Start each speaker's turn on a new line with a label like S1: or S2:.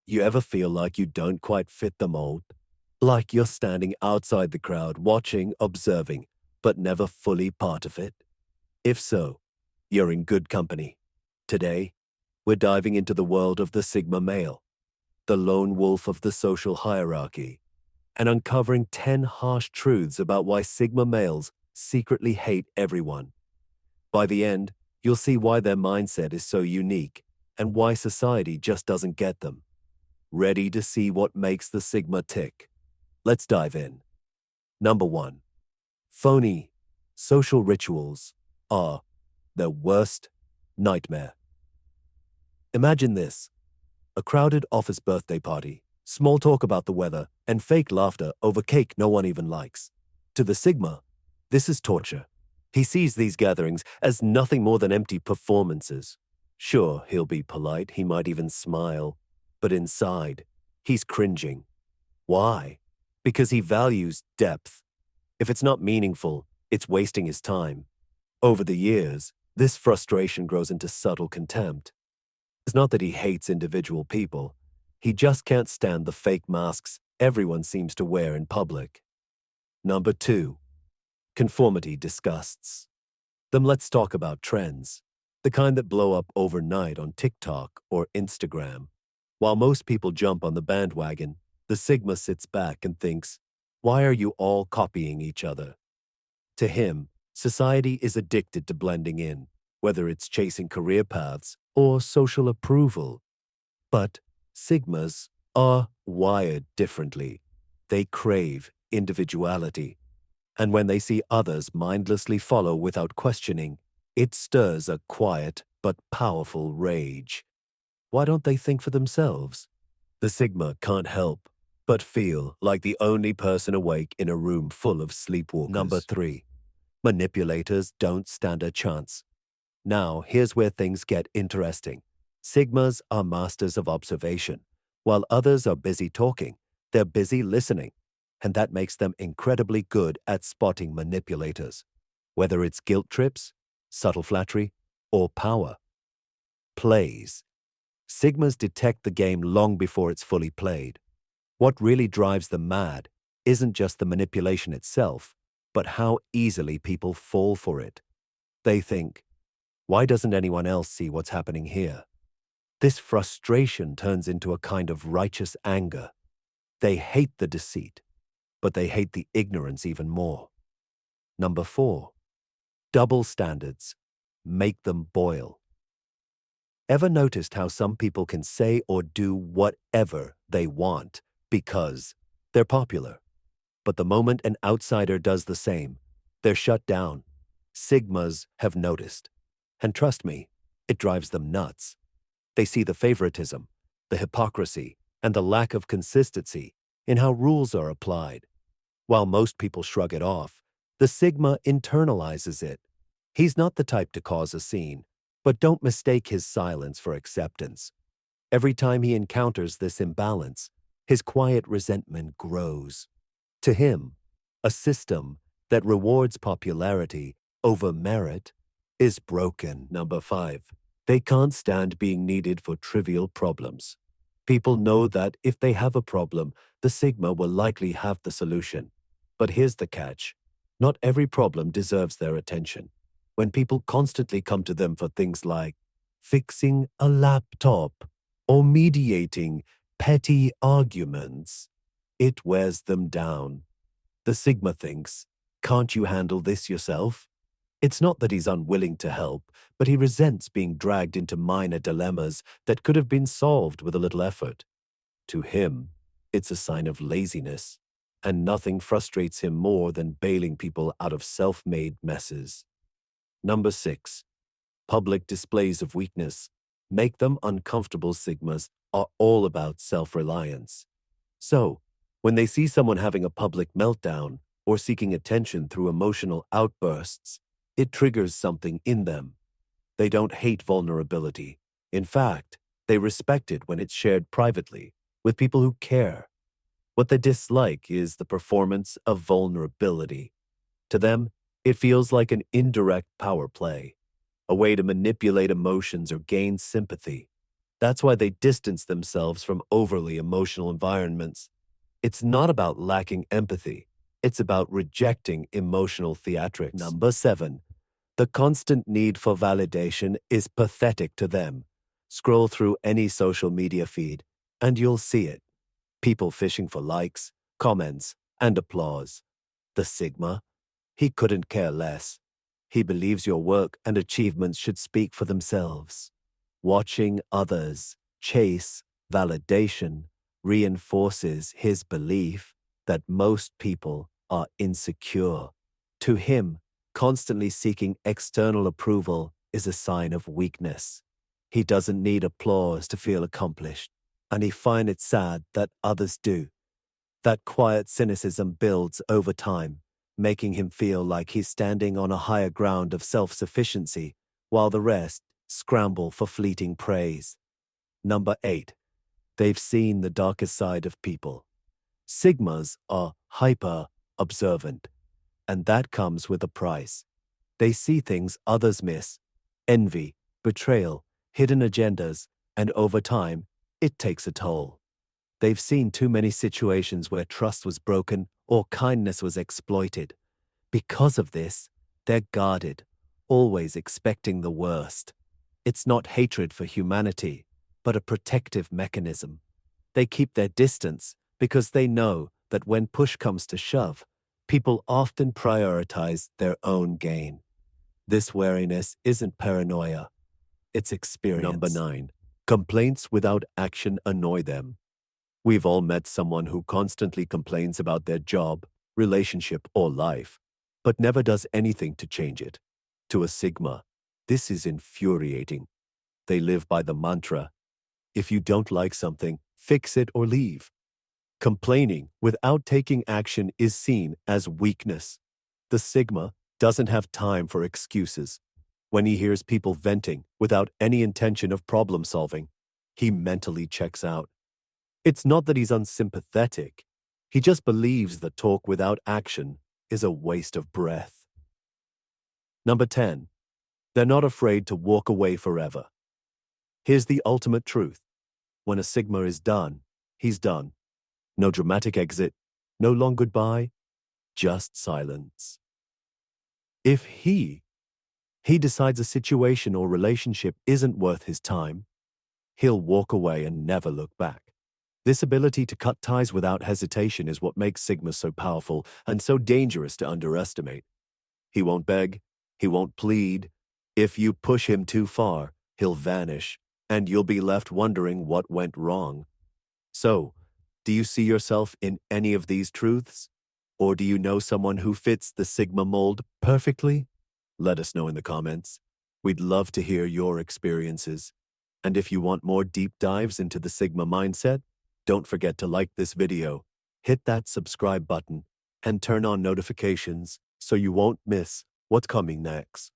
S1: You ever feel like you don't quite fit the mold? Like you're standing outside the crowd, watching, observing, but never fully part of it? If so, you're in good company. Today, we're diving into the world of the Sigma male, the lone wolf of the social hierarchy, and uncovering 10 harsh truths about why Sigma males secretly hate everyone. By the end, you'll see why their mindset is so unique and why society just doesn't get them. Ready to see what makes the Sigma tick? Let's dive in. Number 1. Phony social rituals are their worst nightmare. Imagine this: a crowded office birthday party, small talk about the weather, and fake laughter over cake no one even likes. To the Sigma, this is torture. He sees these gatherings as nothing more than empty performances. Sure, he'll be polite, he might even smile, but inside, he's cringing. Why? Because he values depth. If it's not meaningful, it's wasting his time. Over the years, this frustration grows into subtle contempt. It's not that he hates individual people. He just can't stand the fake masks everyone seems to wear in public. Number 2. Conformity disgusts. Then let's talk about trends, the kind that blow up overnight on TikTok or Instagram. While most people jump on the bandwagon, the Sigma sits back and thinks, why are you all copying each other? To him, society is addicted to blending in, whether it's chasing career paths or social approval. But Sigmas are wired differently. They crave individuality. And when they see others mindlessly follow without questioning, it stirs a quiet but powerful rage. Why don't they think for themselves? The Sigma can't help but feel like the only person awake in a room full of sleepwalkers. Number 3. Manipulators don't stand a chance. Now, here's where things get interesting. Sigmas are masters of observation. While others are busy talking, they're busy listening, and that makes them incredibly good at spotting manipulators, whether it's guilt trips, subtle flattery, or power plays. Sigmas detect the game long before it's fully played. What really drives them mad isn't just the manipulation itself, but how easily people fall for it. They think, why doesn't anyone else see what's happening here? This frustration turns into a kind of righteous anger. They hate the deceit, but they hate the ignorance even more. Number 4. Double standards make them boil. Ever noticed how some people can say or do whatever they want because they're popular? But the moment an outsider does the same, they're shut down. Sigmas have noticed. And trust me, it drives them nuts. They see the favoritism, the hypocrisy, and the lack of consistency in how rules are applied. While most people shrug it off, the Sigma internalizes it. He's not the type to cause a scene, but don't mistake his silence for acceptance. Every time he encounters this imbalance, his quiet resentment grows. To him, a system that rewards popularity over merit is broken. Number 5. They can't stand being needed for trivial problems. People know that if they have a problem, the Sigma will likely have the solution. But here's the catch. Not every problem deserves their attention. When people constantly come to them for things like fixing a laptop or mediating petty arguments, it wears them down. The Sigma thinks, can't you handle this yourself? It's not that he's unwilling to help, but he resents being dragged into minor dilemmas that could have been solved with a little effort. To him, it's a sign of laziness, and nothing frustrates him more than bailing people out of self-made messes. Number 6. Public displays of weakness make them uncomfortable. Sigmas are all about self-reliance. So, when they see someone having a public meltdown or seeking attention through emotional outbursts, it triggers something in them. They don't hate vulnerability. In fact, they respect it when it's shared privately with people who care. What they dislike is the performance of vulnerability. To them, it feels like an indirect power play, a way to manipulate emotions or gain sympathy. That's why they distance themselves from overly emotional environments. It's not about lacking empathy. It's about rejecting emotional theatrics. Number 7. The constant need for validation is pathetic to them. Scroll through any social media feed, and you'll see it. People fishing for likes, comments, and applause. The Sigma? He couldn't care less. He believes your work and achievements should speak for themselves. Watching others chase validation reinforces his belief that most people are insecure. To him, constantly seeking external approval is a sign of weakness. He doesn't need applause to feel accomplished, and he finds it sad that others do. That quiet cynicism builds over time, making him feel like he's standing on a higher ground of self-sufficiency, while the rest scramble for fleeting praise. Number 8. They've seen the darkest side of people. Sigmas are hyper-observant, and that comes with a price. They see things others miss: envy, betrayal, hidden agendas, and over time, it takes a toll. They've seen too many situations where trust was broken or kindness was exploited. Because of this, they're guarded, always expecting the worst. It's not hatred for humanity, but a protective mechanism. They keep their distance because they know that when push comes to shove, people often prioritize their own gain. This wariness isn't paranoia, it's experience. Number 9. Complaints without action annoy them. We've all met someone who constantly complains about their job, relationship, or life, but never does anything to change it. To a Sigma, this is infuriating. They live by the mantra, if you don't like something, fix it or leave. Complaining without taking action is seen as weakness. The Sigma doesn't have time for excuses. When he hears people venting without any intention of problem solving, he mentally checks out. It's not that he's unsympathetic. He just believes that talk without action is a waste of breath. Number 10. They're not afraid to walk away forever. Here's the ultimate truth. When a Sigma is done, he's done. No dramatic exit, no long goodbye, just silence. If he decides a situation or relationship isn't worth his time, he'll walk away and never look back. This ability to cut ties without hesitation is what makes Sigma so powerful and so dangerous to underestimate. He won't beg, he won't plead. If you push him too far, he'll vanish, and you'll be left wondering what went wrong. So, do you see yourself in any of these truths? Or do you know someone who fits the Sigma mold perfectly? Let us know in the comments. We'd love to hear your experiences. And if you want more deep dives into the Sigma mindset, don't forget to like this video, hit that subscribe button, and turn on notifications so you won't miss what's coming next.